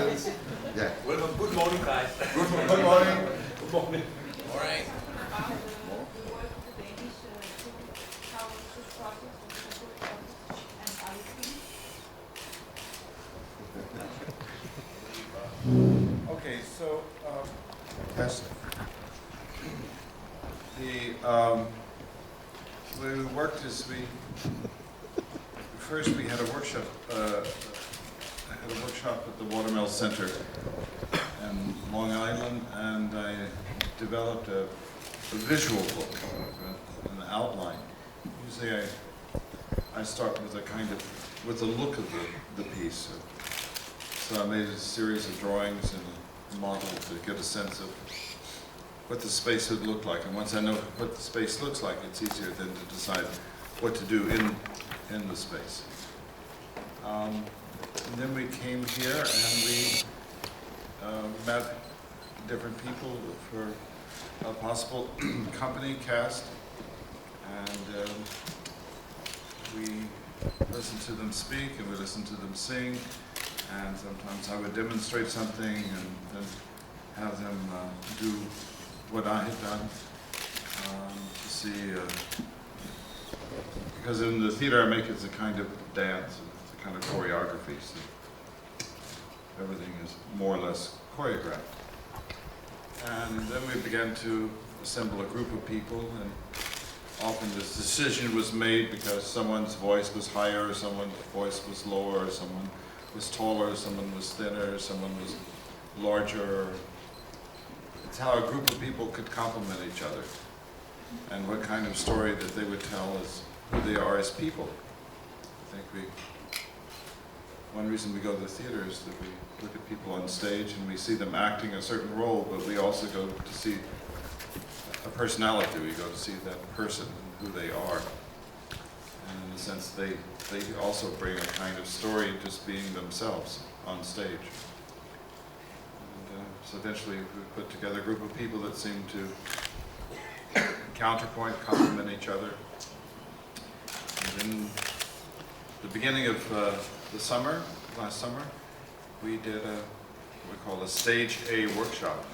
Yeah. Welcome. Good morning, guys. Good morning. Good morning. Good morning. Morning. Okay, so yes, we worked as first we had a workshop. I had a workshop at the Watermill Center in Long Island, and I developed a visual book, an outline. Usually I start with with the look of the piece. So I made a series of drawings and a model to get a sense of what the space would look like. And once I know what the space looks like, it's easier then to decide what to do in the space. And then we came here and we met different people for a possible company cast, and we listened to them speak and we listened to them sing, and sometimes I would demonstrate something and then have them do what I had done to see, because in the theater I make it's a kind of dance, it's a kind of choreography, so everything is more or less choreographed. And then we began to assemble a group of people, and often this decision was made because someone's voice was higher, someone's voice was lower, someone was taller, someone was thinner, someone was larger. It's how a group of people could complement each other, and what kind of story that they would tell as who they are as people. I think one reason we go to the theater is that we look at people on stage and we see them acting a certain role, but we also go to see a personality. We go to see that person and who they are. And in a sense, they also bring a kind of story just being themselves on stage. And so eventually we put together a group of people that seem to counterpoint, complement each other. And in the beginning of the summer, last summer, we did what we call a Stage A workshop,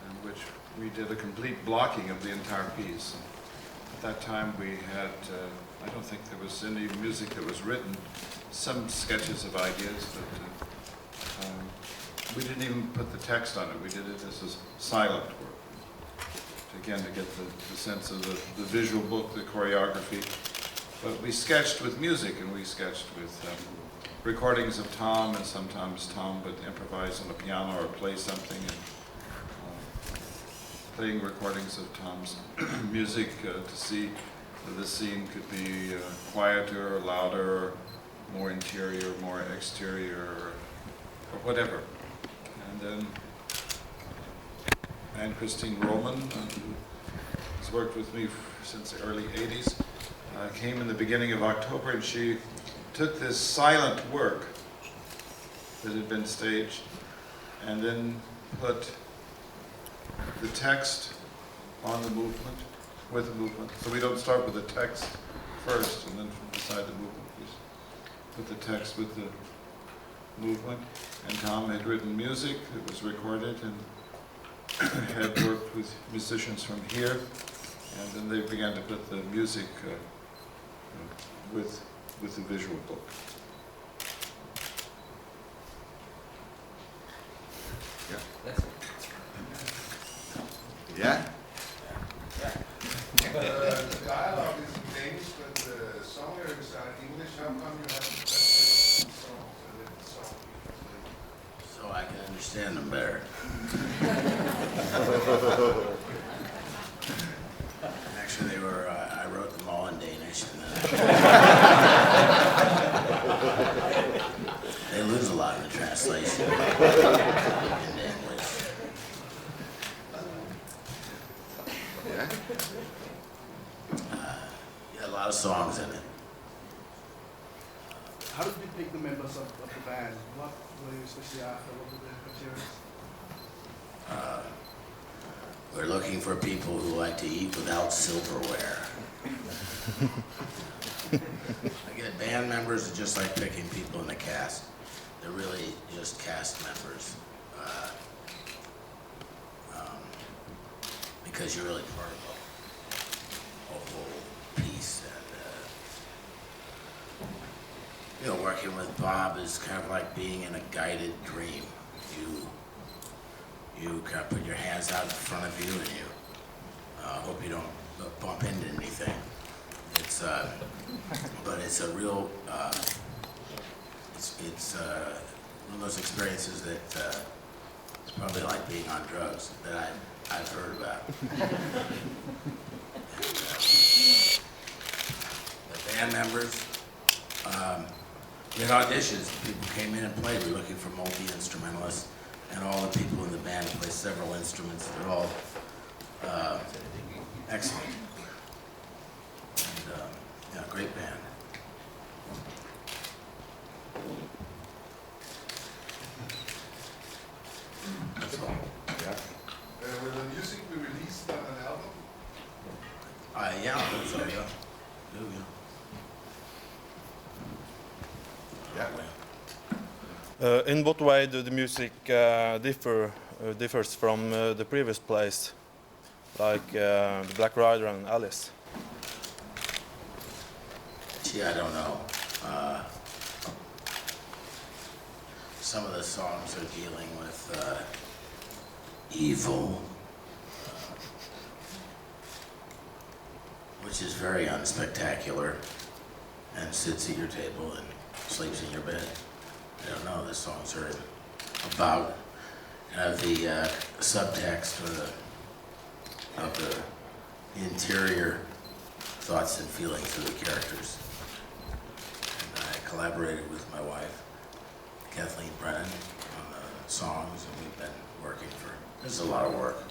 in which we did a complete blocking of the entire piece. At that time we had, I don't think there was any music that was written, some sketches of ideas, but we didn't even put the text on it. We did it as a silent work, again to get the sense of the visual book, the choreography. But we sketched with music, and we sketched with recordings of Tom, and sometimes Tom would improvise on the piano or play something, and playing recordings of Tom's music to see that the scene could be quieter, or louder, more interior, more exterior, or whatever. And then Anne-Christine Roman, who has worked with me since the early 80s, came in the beginning of October, and she took this silent work that had been staged and then put the text on the movement, with the movement. So we don't start with the text first and then decide the movement. We put the text with the movement. And Tom had written music that was recorded and had worked with musicians from here. And then they began to put the music with the visual book. Yeah. That's it. Yeah? The dialogue is in Danish, but the song lyrics are in English. How come you have to translate the song so that the song be translated? So I can understand them better. Actually, I wrote them all in Danish, and they lose a lot in the translation into English. Yeah? Yeah, a lot of songs in it. How did you pick the members of the band? What were you especially after? What were the criteria? We're looking for people who like to eat without silverware. Again, band members are just like picking people in the cast. they're really just cast members. Because you're really part of a whole piece, and working with Bob is kind of like being in a guided dream. You kind of put your hands out in front of you, and you hope you don't bump into anything. But it's a real, it's one of those experiences that it's probably like being on drugs that I've heard about. The band members, we had auditions. People came in and played. We were looking for multi-instrumentalists, and all the people in the band play several instruments. They're all excellent. And, yeah, great band. That's all. Will the music be released on an album? Yeah, I think so, yeah. In what way do the music differs from the previous plays, like The Black Rider and Alice? Gee, I don't know. Some of the songs are dealing with evil, which is very unspectacular, and sits at your table and sleeps in your bed. I don't know, the songs are about the subtext or of the interior thoughts and feelings of the characters. And I collaborated with my wife, Kathleen Brennan, on the songs, and we've been working for, this is a lot of work.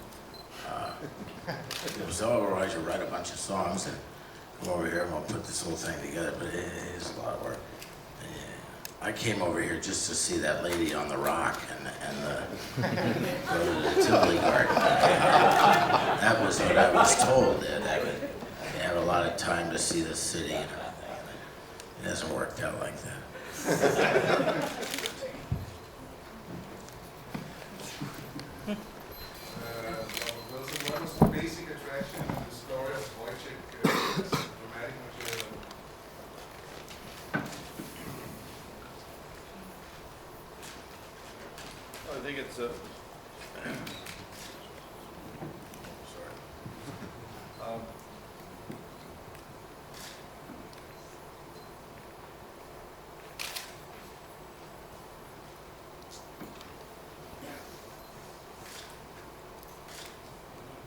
It was otherwise you write a bunch of songs and come over here and we'll put this whole thing together, but it is a lot of work. I came over here just to see that lady on the rock and go to the Tivoli Garden. That was what I was told, that I would have a lot of time to see the city and everything. It hasn't worked out like that. Wilson, what was the basic attraction of the story of Woyzeck as dramatic material? I think it's Sorry.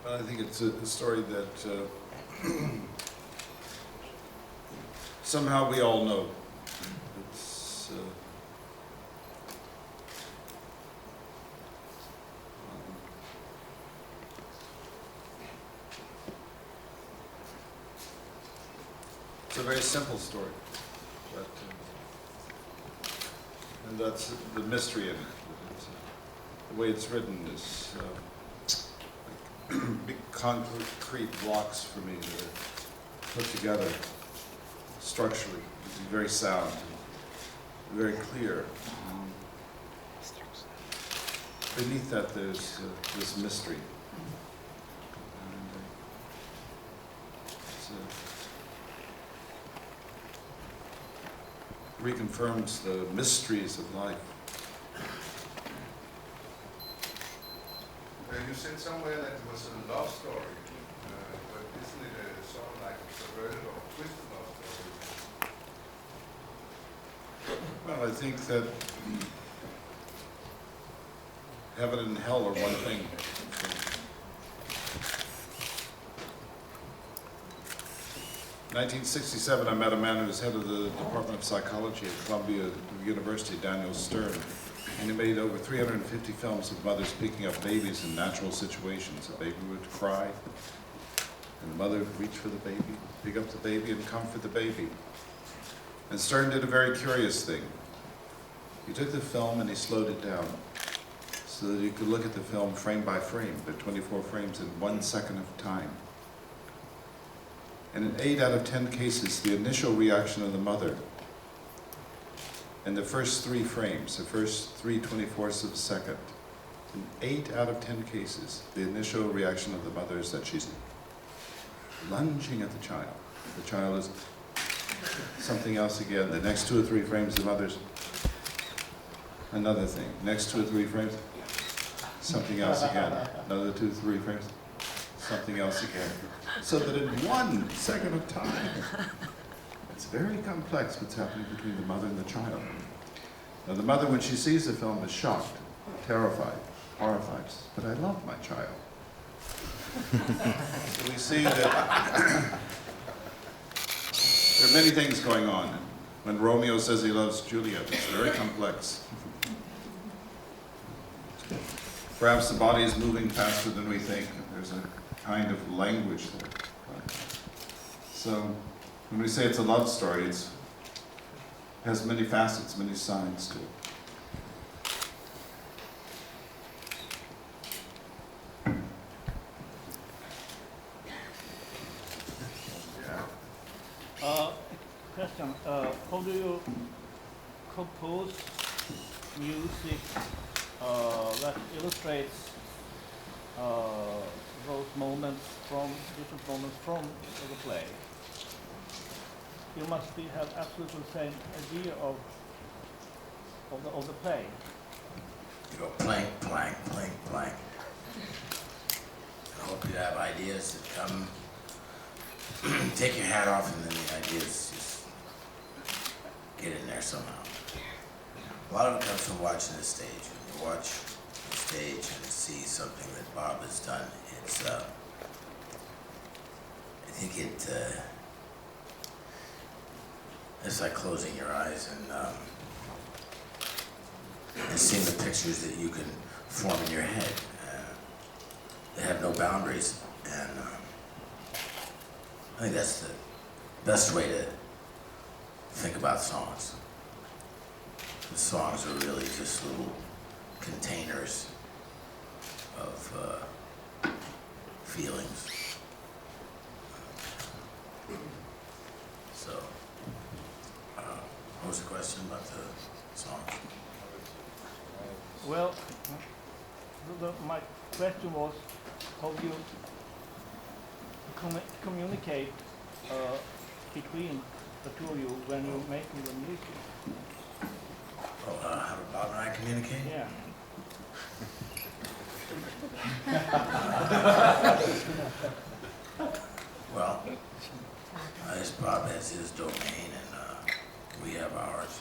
I think it's a story that somehow we all know. It's it's a very simple story, but, and that's the mystery in it. It's, the way it's written is big concrete blocks for me that are put together structurally, very sound, and very clear. And beneath that there's this mystery. And, reconfirms the mysteries of life. You said somewhere that it was a love story, but isn't it sort of like a perverted or twisted love story? Well, I think that heaven and hell are one thing. In 1967, I met a man who was head of the Department of Psychology at Columbia University, Daniel Stern, and he made over 350 films of mothers picking up babies in natural situations. A baby would cry, and the mother would reach for the baby, pick up the baby, and comfort the baby. And Stern did a very curious thing. He took the film and he slowed it down so that you could look at the film frame by frame, the 24 frames in 1 second of time. And in 8 out of 10 cases, the initial reaction of the mother in the first 3 frames, the first 3/24ths of a second, in 8 out of 10 cases, the initial reaction of the mother is that she's lunging at the child. The child is something else again. The next 2 or 3 frames, the mother's another thing. Next 2 or 3 frames, something else again. Another 2 or 3 frames, something else again. So that in 1 second of time, it's very complex what's happening between the mother and the child. Now the mother, when she sees the film, is shocked, terrified, horrified. But I love my child. So we see that there are many things going on. When Romeo says he loves Juliet, it's very complex. Perhaps the body is moving faster than we think. There's a kind of language there. So when we say it's a love story, it has many facets, many sides to it. Question, how do you compose music that illustrates those moments different moments from the play? You must have absolutely the same idea of the play. You go plank, plank, plank, plank. I hope you have ideas that come. Take your hat off and then the ideas just get in there somehow. A lot of it comes from watching the stage. When you watch the stage and see something that Bob has done, it's, I think it's like closing your eyes and seeing the pictures that you can form in your head. They have no boundaries, and I think that's the best way to think about songs. The songs are really just little containers of feelings. So, what was the question about the song? Well, my question was how you communicate between the two of you when you're making the music. Oh, how do Bob and I communicate? Yeah. Well, as Bob has his domain and we have ours.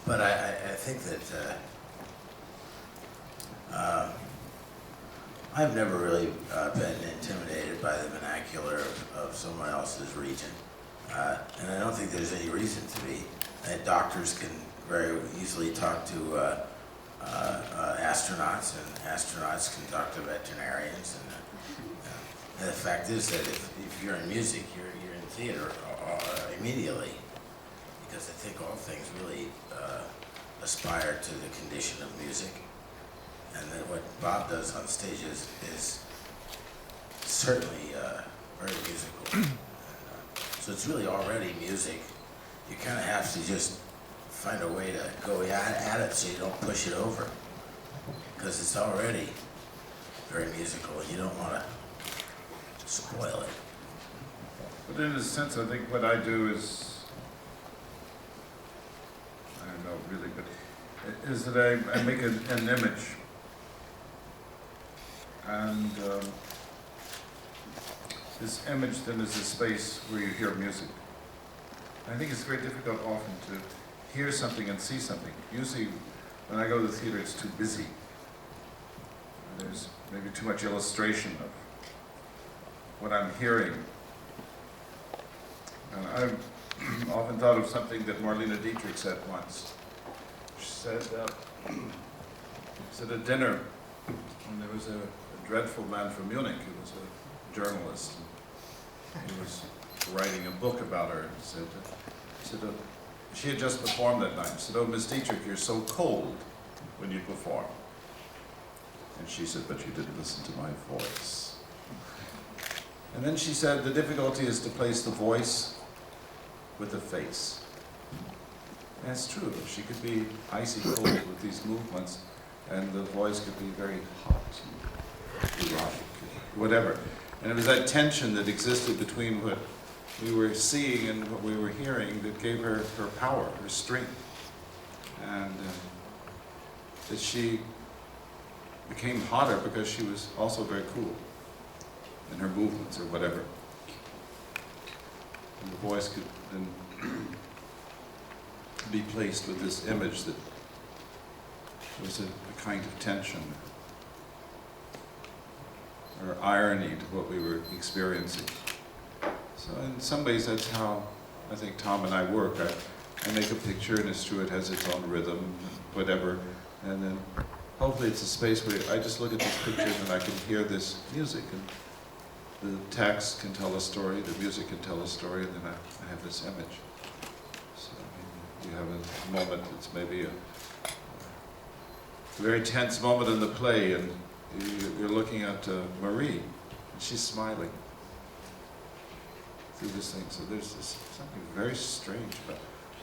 But I think that I've never really been intimidated by the vernacular of someone else's region. And I don't think there's any reason to be. Doctors can very easily talk to astronauts, and astronauts can talk to veterinarians. And the fact is that if you're in music, you're in theater immediately, because I think all things really aspire to the condition of music. And then what Bob does on stage is certainly very musical. So it's really already music. You kind of have to just find a way to go at it so you don't push it over, because it's already very musical and you don't want to spoil it. But in a sense, I think what I do is, I don't know really, but is that I make an image, and this image then is a space where you hear music. I think it's very difficult often to hear something and see something. Usually, when I go to the theater, it's too busy. There's maybe too much illustration of what I'm hearing. And I've often thought of something that Marlene Dietrich said once. She said at a dinner, when there was a dreadful man from Munich who was a journalist. He was writing a book about her. He said, she had just performed that night. He said, "Oh, Miss Dietrich, you're so cold when you perform." And she said, "But you didn't listen to my voice." And then she said, the difficulty is to place the voice with the face. And it's true, she could be icy cold with these movements, and the voice could be very hot, erotic, whatever. And it was that tension that existed between what we were seeing and what we were hearing that gave her her power, her strength. And that she became hotter because she was also very cool in her movements or whatever. And the voice could then be placed with this image that was a kind of tension or irony to what we were experiencing. So in some ways that's how I think Tom and I work. I make a picture and it's true, it has its own rhythm, whatever, and then hopefully it's a space where I just look at this picture and I can hear this music, and the text can tell a story, the music can tell a story, and then I have this image. So you have a moment that's maybe a very tense moment in the play, and you're looking at Marie, and she's smiling through this thing. So there's something very strange about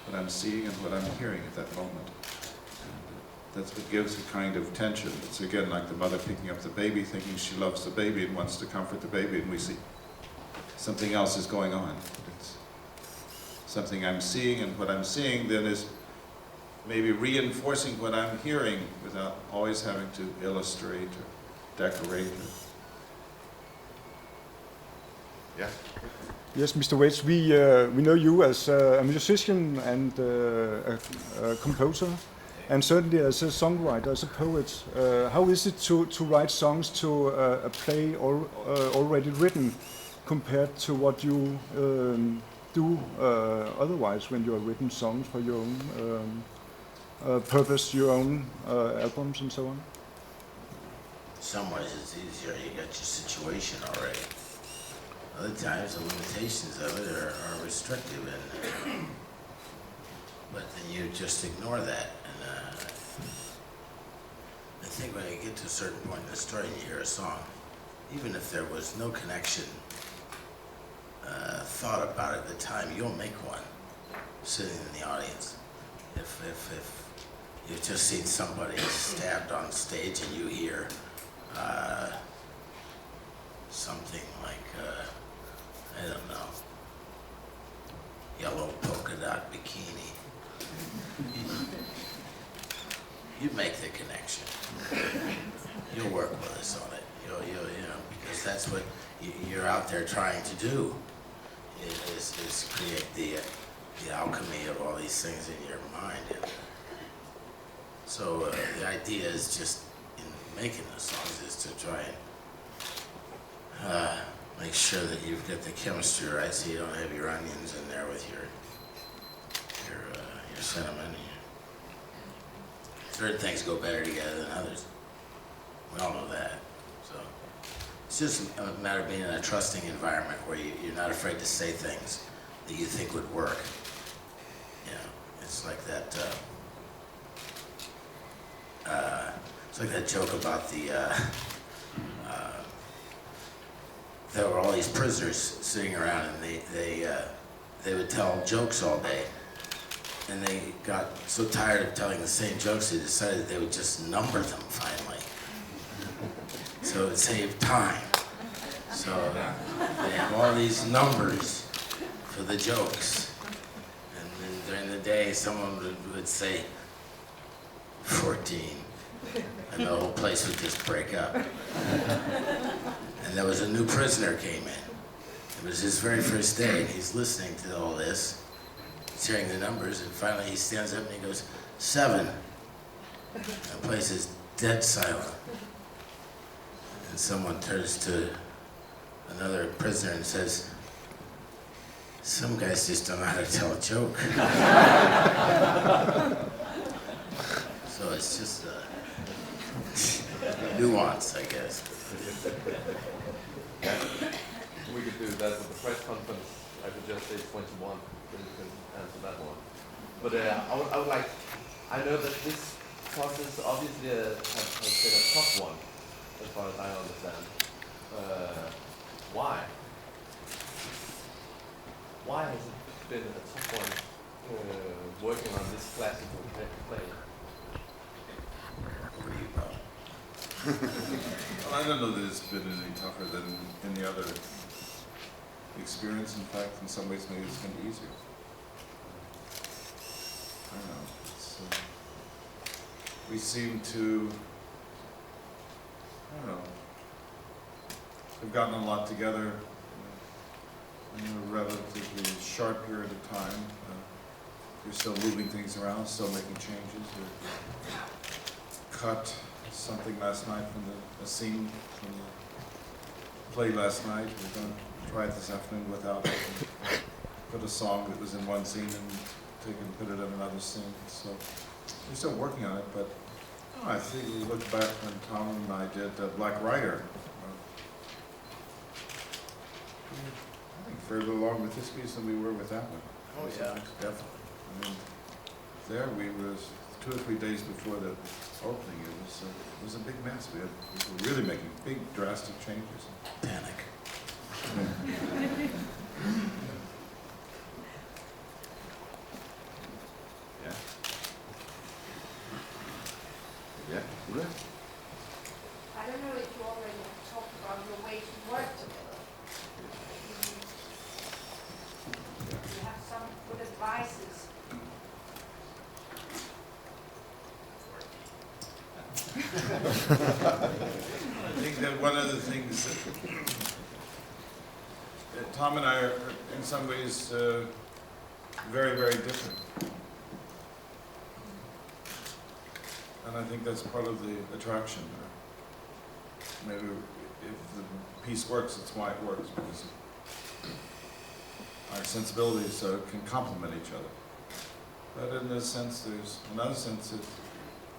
what I'm seeing and what I'm hearing at that moment. And that's what gives a kind of tension. It's again like the mother picking up the baby, thinking she loves the baby and wants to comfort the baby, and we see something else is going on. It's something I'm seeing, and what I'm seeing then is maybe reinforcing what I'm hearing without always having to illustrate or decorate. Yeah. Yes, Mr. Waits, we know you as a musician and a composer, and certainly as a songwriter, as a poet. How is it to write songs to a play already written compared to what you do otherwise when you have written songs for your own purpose, your own albums and so on? In some ways it's easier, you got your situation already. Other times the limitations of it are restrictive, and but then you just ignore that. And I think when you get to a certain point in the story and you hear a song, even if there was no connection thought about at the time, you'll make one sitting in the audience. If you've just seen somebody stabbed on stage and you hear something like, I don't know, yellow polka dot bikini, you make the connection. You'll work with us on it. You'll because that's what you're out there trying to do, is create the alchemy of all these things in your mind. And so the idea is just, in making the songs, is to try and make sure that you've got the chemistry right, so you don't have your onions in there with your cinnamon. Certain things go better together than others. We all know that. So it's just a matter of being in a trusting environment where you're not afraid to say things that you think would work. It's like that. It's like that joke about there were all these prisoners sitting around, and they would tell jokes all day, and they got so tired of telling the same jokes they decided they would just number them finally, so it would save time. So they have all these numbers for the jokes, and then during the day someone would say 14, and the whole place would just break up. And there was a new prisoner came in. It was his very first day, and he's listening to all this. He's hearing the numbers, and finally he stands up and he goes, 7. And the place is dead silent. And someone turns to another prisoner and says, some guys just don't know how to tell a joke. So it's just nuance, I guess. We could do that with the press conference. I could just say 21, then you can answer that one. But I would like, I know that this process obviously has been a tough one, as far as I understand. Why? Why has it been a tough one working on this classical play? Over to you, Bob. Well, I don't know that it's been any tougher than any other experience. In fact, in some ways, maybe it's been easier. I don't know. We seem to, I don't know, we've gotten a lot together in a relatively short period of time. We're still moving things around, still making changes. We cut something last night from a scene from the play last night. We're going to try it this afternoon without it. Put a song that was in one scene and take and put it in another scene. So we're still working on it, but I think we look back when Tom and I did Black Rider. I think further along with this piece than we were with that one. Oh, yeah. Definitely. I mean, there we was 2 or 3 days before the opening. It was a big mess. We were really making big, drastic changes. Panic. Yeah. Yeah, Ulla? I don't know if you already have talked about your way to work together. You have some good advices. I think that one of the things that Tom and I are in some ways very, very different. And I think that's part of the attraction. Maybe if the piece works, it's why it works, because our sensibilities can complement each other. But in this sense, there's another sense that,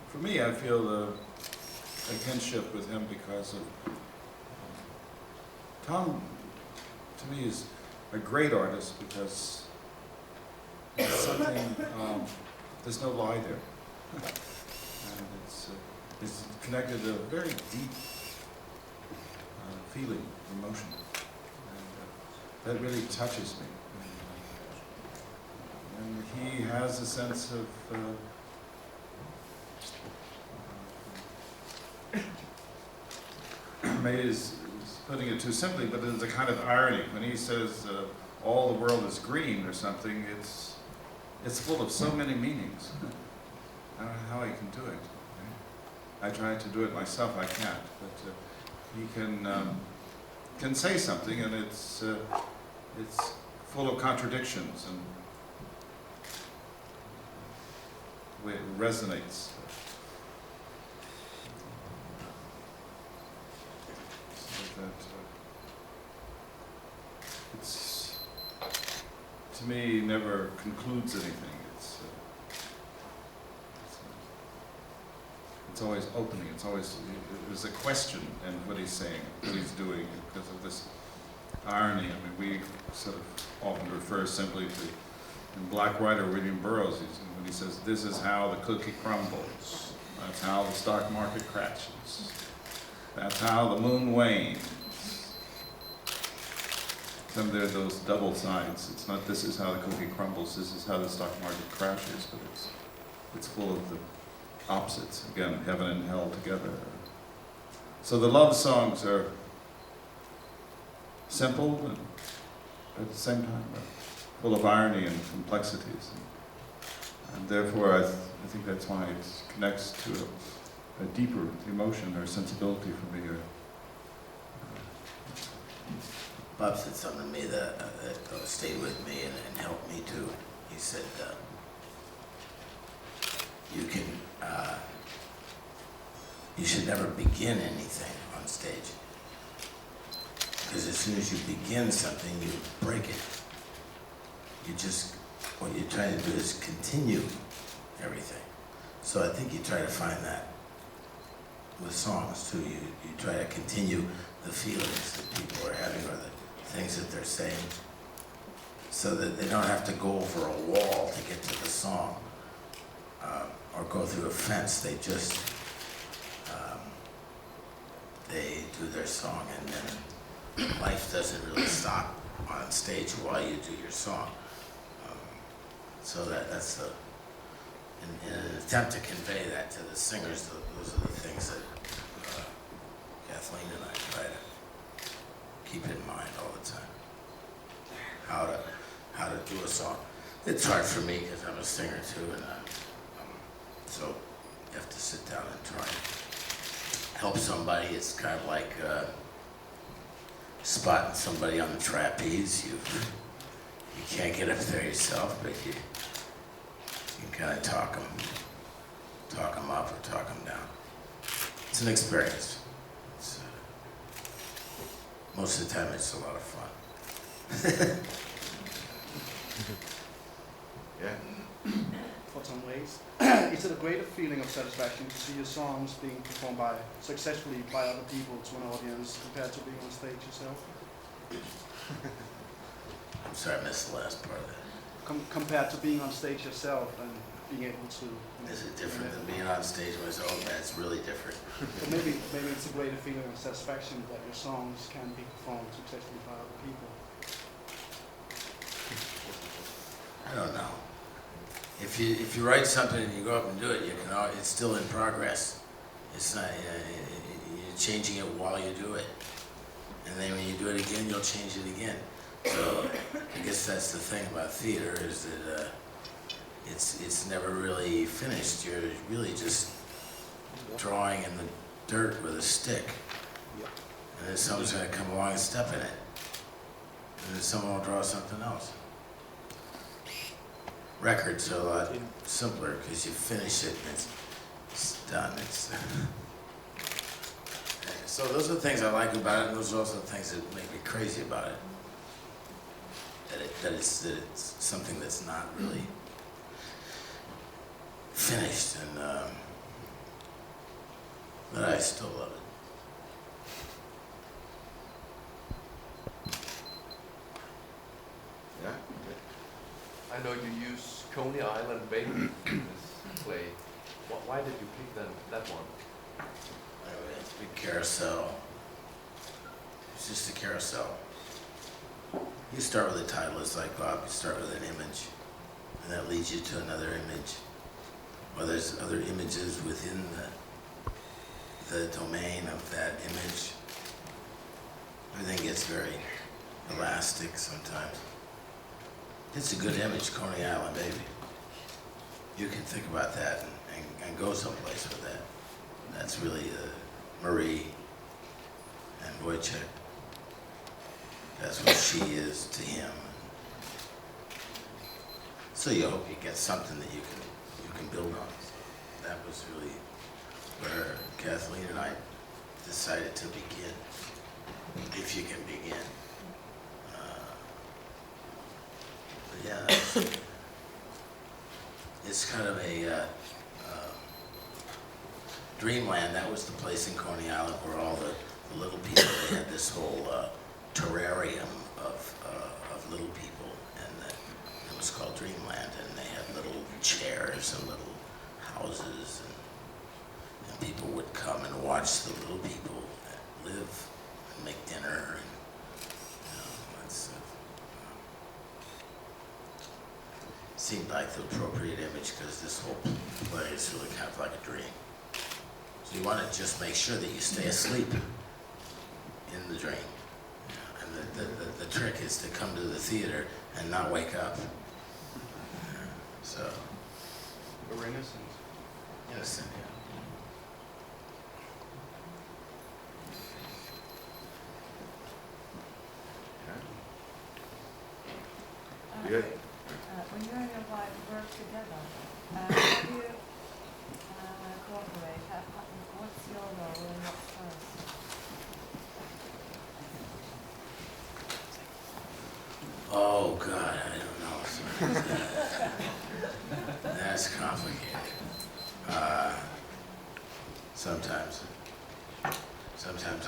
for me, I feel a kinship with him because of Tom, to me, is a great artist because there's something, there's no lie there. And it's connected to a very deep feeling, emotion. And that really touches me. And he has a sense of maybe is putting it too simply, but there's a kind of irony when he says all the world is green or something. It's full of so many meanings. I don't know how he can do it. I try to do it myself. I can't, but he can say something, and it's full of contradictions, and the way it resonates. It's, to me, never concludes anything. It's always opening. It's always, there's a question in what he's saying, what he's doing, because of this irony. I mean, we sort of often refer simply to, in Black Rider, William Burroughs, when he says, "This is how the cookie crumbles. That's how the stock market crashes. That's how the moon wanes." Some there are those double sides. It's not "this is how the cookie crumbles," "this is how the stock market crashes," but it's full of the opposites. Again, heaven and hell together. So the love songs are simple and at the same time full of irony and complexities. And therefore, I think that's why it connects to a deeper emotion or sensibility for me. Bob said something to me that stayed with me and helped me too. He said, you should never begin anything on stage. Because as soon as you begin something, you break it. What you're trying to do is continue everything. So I think you try to find that with songs too. You try to continue the feelings that people are having or the things that they're saying, so that they don't have to go over a wall to get to the song, or go through a fence. They just, they do their song, and then life doesn't really stop on stage while you do your song. So that's the, in an attempt to convey that to the singers, those are the things that Kathleen and I try to keep in mind all the time. How to do a song. It's hard for me because I'm a singer too, and so you have to sit down and try and help somebody. It's kind of like spotting somebody on the trapeze. You can't get up there yourself, but you can kind of talk them up or talk them down. It's an experience. Most of the time, it's a lot of fun. Yeah. For some ways. Is it a greater feeling of satisfaction to see your songs being performed successfully by other people to an audience compared to being on stage yourself? I'm sorry, I missed the last part of that. Compared to being on stage yourself and being able to... Is it different than being on stage myself? Oh, man, it's really different. But maybe it's a greater feeling of satisfaction that your songs can be performed successfully by other people. I don't know. If you write something and you go up and do it, it's still in progress. It's not, you're changing it while you do it. And then when you do it again, you'll change it again. So I guess that's the thing about theater, is that it's never really finished. You're really just drawing in the dirt with a stick. And then someone's going to come along and step in it. And then someone will draw something else. Records are a lot simpler because you finish it and it's done. So those are the things I like about it, and those are also the things that make me crazy about it. That it's something that's not really finished, and but I still love it. Yeah. I know you use Coney Island Baby in this play. Why did you pick that one? It's a big carousel. It's just a carousel. You start with a title, it's like Bob, you start with an image, and that leads you to another image. Or there's other images within the domain of that image. Everything gets very elastic sometimes. It's a good image, Coney Island, baby. You can think about that and go someplace with that. That's really Marie and Woyzeck. That's what she is to him. So you hope you get something that you can build on. That was really where Kathleen and I decided to begin, if you can begin. But yeah, it's kind of a dreamland. That was the place in Coney Island where all the little people, they had this whole terrarium of little people, and it was called Dreamland, and they had little chairs and little houses, and people would come and watch the little people live and make dinner, and that's seemed like the appropriate image, because this whole play is really kind of like a dream. So you want to just make sure that you stay asleep in the dream. And the trick is to come to the theater and not wake up. So. You're innocent. Innocent, yeah. Good. When you and your wife work together, how do you cooperate? What's your role and what's hers? Oh, God, I don't know. That's complicated. Sometimes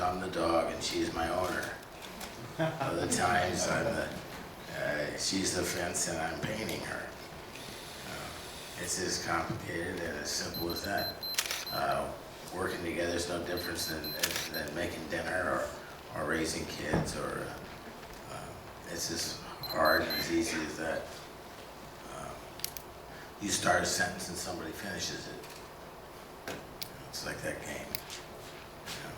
I'm the dog and she's my owner. Other times she's the fence and I'm painting her. It's as complicated and as simple as that. Working together is no difference than making dinner or raising kids, or it's as hard and as easy as that. you start a sentence and somebody finishes it. It's like that game, you know,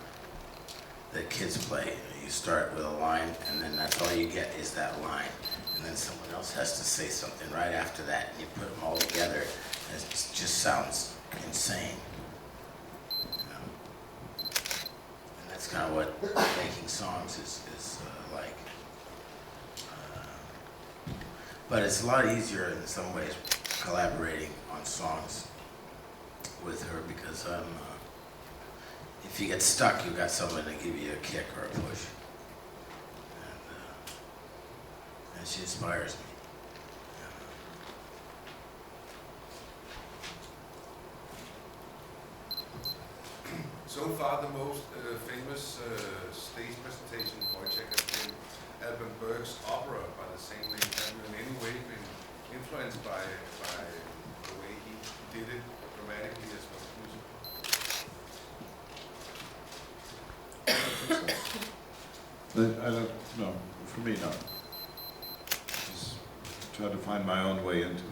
that kids play. You start with a line, and then that's all you get is that line. And then someone else has to say something right after that, and you put them all together, and it just sounds insane. You know? And that's kind of what making songs is like. But it's a lot easier in some ways collaborating on songs with her because if you get stuck, you've got someone to give you a kick or a push. And she inspires me. So far, the most famous stage presentation for Woyzeck has been Alban Berg's opera by the same name. Have you in any way been influenced by the way he did it dramatically as well as music? I don't know. For me, no. Just try to find my own way into it.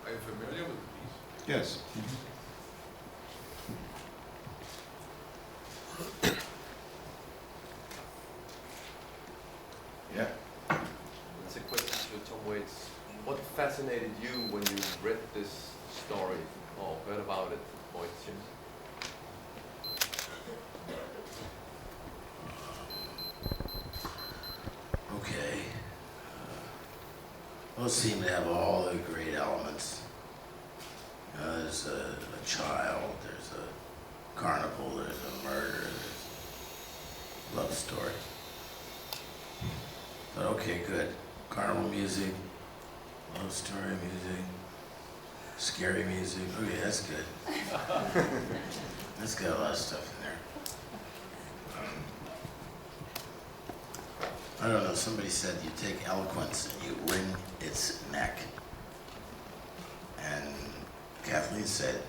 Are you familiar with the piece? Yes. Yeah. It's a question to Tom Waits. What fascinated you when you read this story or heard about it, Waits? Okay. Those seem to have all the great elements. There's a child, there's a carnival, there's a murder, there's a love story. But okay, good. Carnival music, love story music, scary music. Okay, that's good. That's got a lot of stuff in there. I don't know, somebody said you take eloquence and you wring its neck. And Kathleen said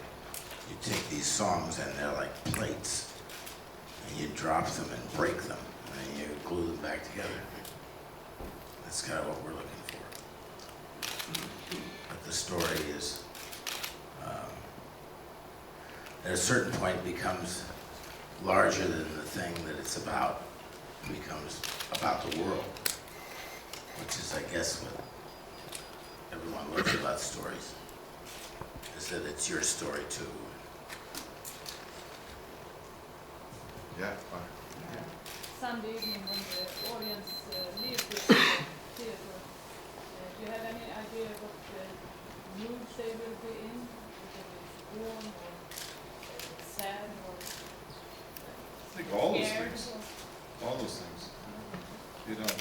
you take these songs and they're like plates. And you drop them and break them. And you glue them back together. That's kind of what we're looking for. But the story is, at a certain point, becomes larger than the thing that it's about. It becomes about the world, which is, I guess, what everyone loves about stories, is that it's your story too. Yeah. Sunday evening when the audience leaves the theatre, do you have any idea what mood they will be in? Whether it's warm or sad or I think all those scared? things. All those things. You don't.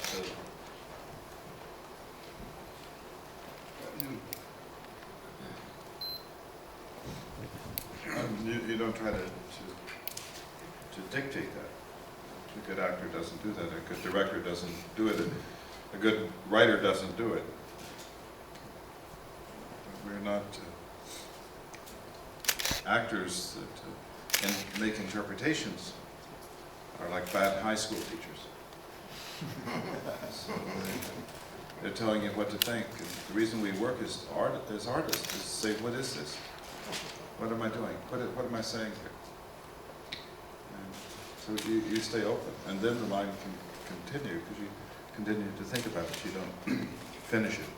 You don't try to dictate that. A good actor doesn't do that. A good director doesn't do it. A good writer doesn't do it. We're not actors that make interpretations are like bad high school teachers. So they're telling you what to think. And the reason we work as artists is to say, what is this? What am I doing? What am I saying here? And so you stay open, and then the mind can continue, because you continue to think about it. You don't finish it.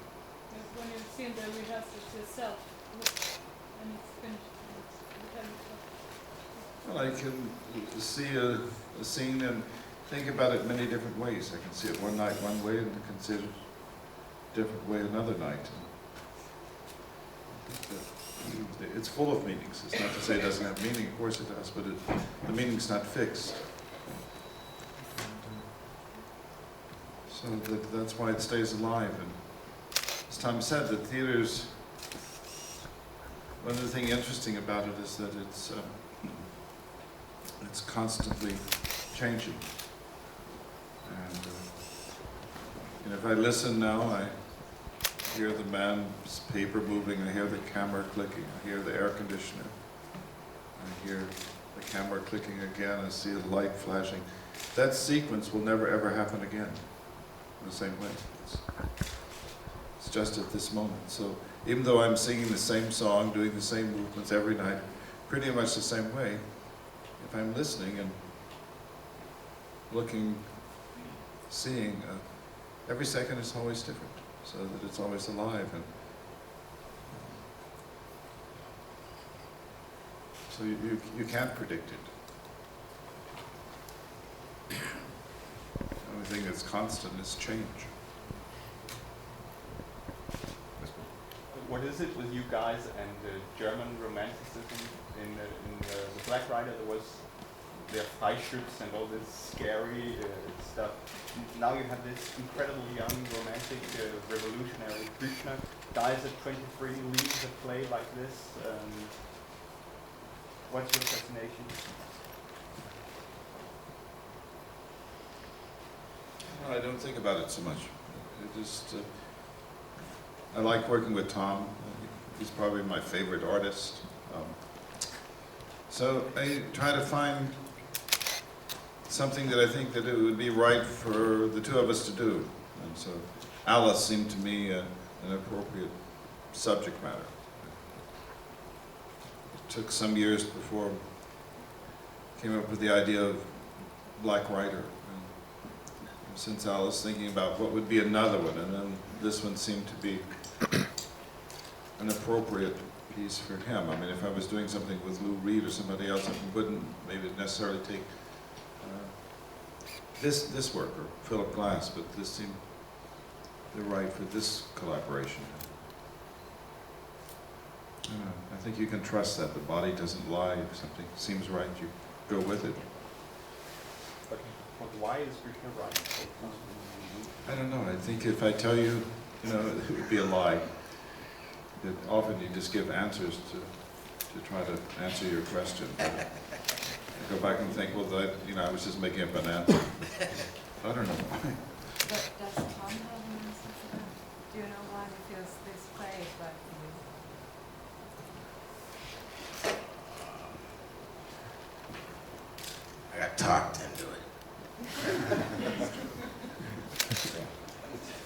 When you've seen the rehearsals yourself, when it's finished, Well, I can see a scene and think about it many different ways. I can see it one night one way, and I can see it a different way another night. It's full of meanings. It's not to say it doesn't have meaning, of course it does, but the meaning's not fixed. So that's why it stays alive. And as Tom said, the theater's, one of the things interesting about it is that it's constantly changing. And if I listen now, I hear the man's paper moving, I hear the camera clicking, I hear the air conditioner, I hear the camera clicking again, I see a light flashing. That sequence will never ever happen again in the same way. It's just at this moment. So even though I'm singing the same song, doing the same movements every night, pretty much the same way, if I'm listening and looking, seeing, every second is always different, so that it's always alive. And so you can't predict it. The only thing that's constant is change. What is it with you guys and German romanticism? In the Black Rider there was the Freischütz and all this scary stuff. Now you have this incredibly young, romantic, revolutionary Büchner. Dies at 23, leaves a play like this. What's your fascination? I don't think about it so much. It just, I like working with Tom. He's probably my favorite artist. So I try to find something that I think that it would be right for the two of us to do. And so Alice seemed to me an appropriate subject matter. It took some years before I came up with the idea of Black Rider. And since I was thinking about what would be another one, and then this one seemed to be an appropriate piece for him. I mean, if I was doing something with Lou Reed or somebody else, I wouldn't maybe necessarily take this work, or Philip Glass, but this seemed the right for this collaboration. I think you can trust that the body doesn't lie. If something seems right, you go with it. But why is Büchner right? I don't know. I think if I tell you, it would be a lie. That often you just give answers to try to answer your question. I go back and think, well, I was just making up an answer. I don't know why. But does Tom have an answer for that? Do you know why he feels this play is right for you? I got talked into it.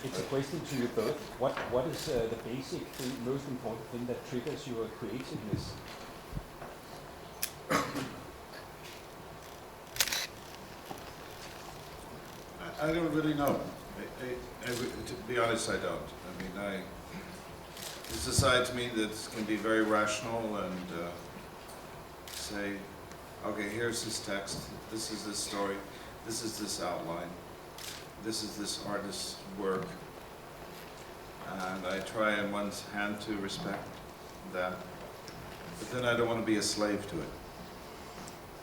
It's a question to you both. What is the basic thing, most important thing that triggers your creativeness? I don't really know. To be honest, I don't. I mean, it's a side to me that can be very rational and say, okay, here's this text, this is this story, this is this outline, this is this artist's work, and I try on one hand to respect that, but then I don't want to be a slave to it.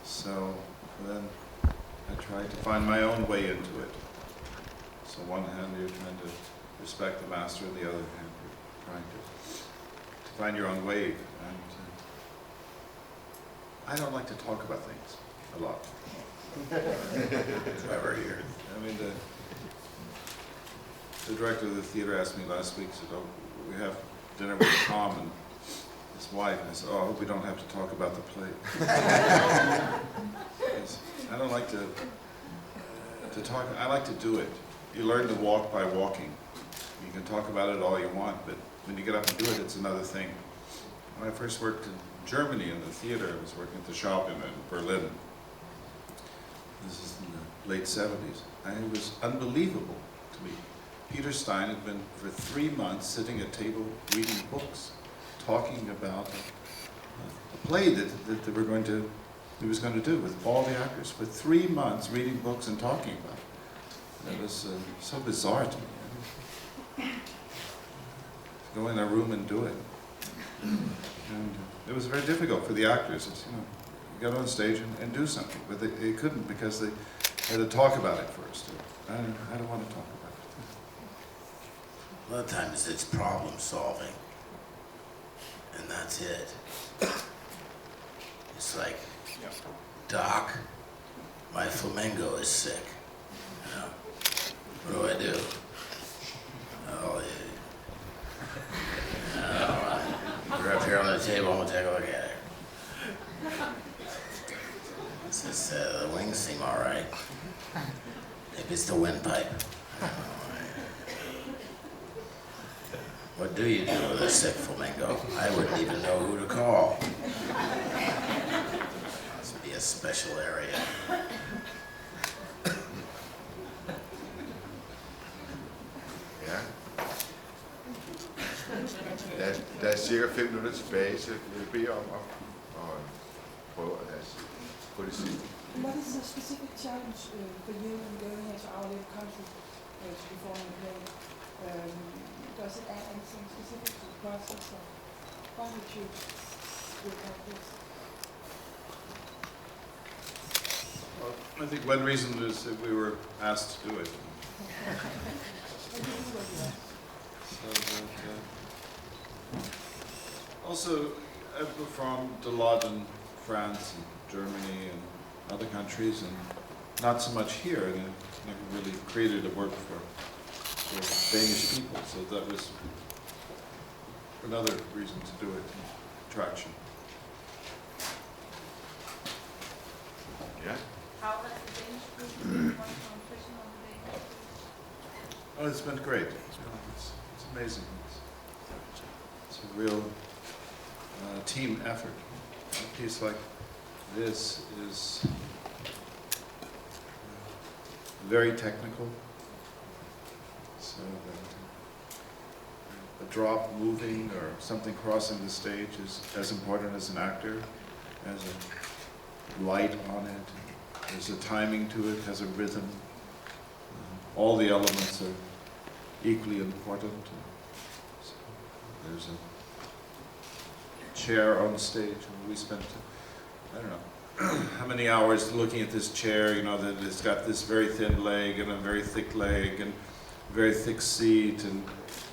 So then I try to find my own way into it. So on one hand you're trying to respect the master, on the other hand you're trying to find your own wave. And I don't like to talk about things a lot. Ever here. I mean, the director of the theater asked me last week, said, oh, we have dinner with Tom and his wife, and I said, oh, I hope we don't have to talk about the play. I don't like to talk, I like to do it. You learn to walk by walking. You can talk about it all you want, but when you get up and do it, it's another thing. When I first worked in Germany in the theater, I was working at the Schauspiel in Berlin. This is in the late 70s. And it was unbelievable to me. Peter Stein had been for 3 months sitting at a table reading books, talking about a play that he was going to do with all the actors for 3 months, reading books and talking about it. It was so bizarre to me. Go in a room and do it. And it was very difficult for the actors. It's, you got on stage and do something, but they couldn't because they had to talk about it first. I don't want to talk about it. A lot of times it's problem solving, and that's it. It's like, Doc, my flamingo is sick. What do I do? Oh, you're up here on the table, I'm gonna take a look at it. Says, the wings seem all right. Maybe it's the windpipe. What do you do with a sick flamingo? I wouldn't even know who to call. Must be a special area. Ja. Der er cirka 5 minutter tilbage, så jeg vil bede om at prøve at få det sidste. What is the specific challenge for you in going into our little country to perform and play? Does it add anything specific to the process, or why would you do it like this? Well, I think one reason is that we were asked to do it. So that, also, I've performed a lot in France and Germany and other countries, and not so much here. And I never really created a work for Danish people, so that was another reason to do it, attraction. Yeah. How has the Danish group been? What's your impression of the Danish group? Oh, it's been great. It's amazing. It's a real team effort. A piece like this is very technical. So a drop moving or something crossing the stage is as important as an actor, has a light on it, there's a timing to it, has a rhythm. All the elements are equally important. So there's a chair on the stage, and we spent, I don't know, how many hours looking at this chair, you know, that it's got this very thin leg and a very thick leg and very thick seat, and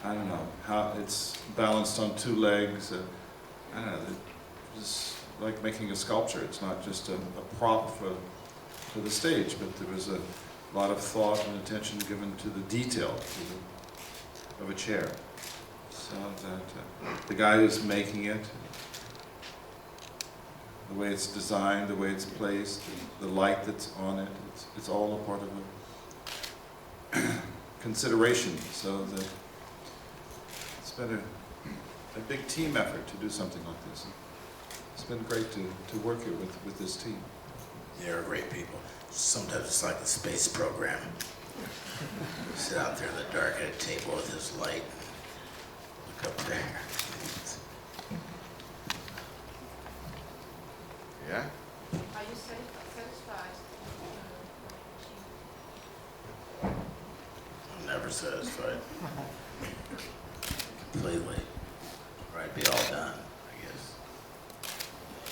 I don't know, how it's balanced on 2 legs. I don't know, it's like making a sculpture. It's not just a prop for the stage, but there was a lot of thought and attention given to the detail of a chair. So that the guy who's making it, the way it's designed, the way it's placed, the light that's on it, it's all a part of a consideration. So that it's been a big team effort to do something like this. It's been great to work here with this team. They're great people. Sometimes it's like the space program. Sit out there in the dark at a table with his light. Look up there. Ja. Are you satisfied? I'm never satisfied. Completely. Or I'd be all done, I guess.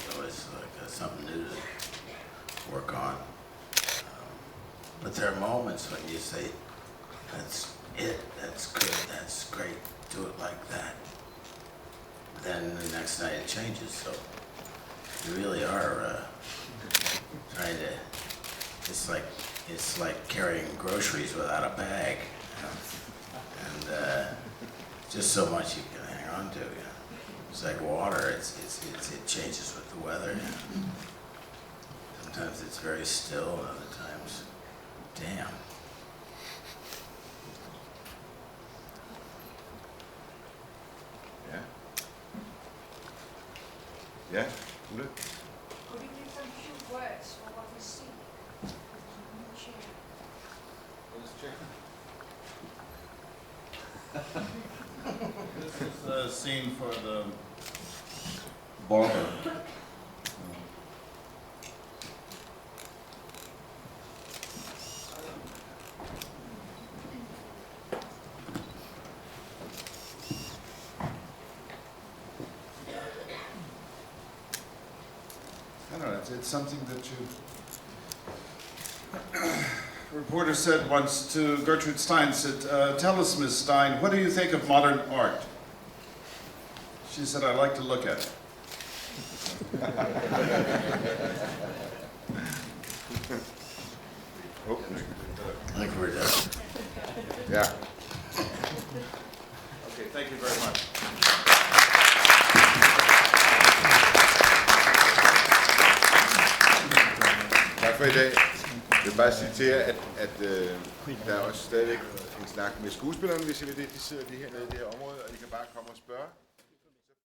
You always got something new to work on. But there are moments when you say, that's it, that's good, that's great, do it like that. Then the next night it changes, so you really are trying to, it's like carrying groceries without a bag. You know? And just so much you can hang on to. You know? It's like water, it changes with the weather. You know? Sometimes it's very still, and other times, damn. Ja. Ja, Ulle? Could you give some few words for what we see? New chair. This is a scene for the barber. I don't know, it's something that you... A reporter said once to Gertrude Stein, said, tell us, Ms. Stein, what do you think of modern art? She said, I like to look at it. Oh, I think we're done. ja. Okay, thank you very much. Tak for i dag. Jeg vil bare sige til jer, at der er også stadigvæk en snak med skuespillerne, hvis I vil det. De sidder lige hernede i det her område, og I kan bare komme og spørge.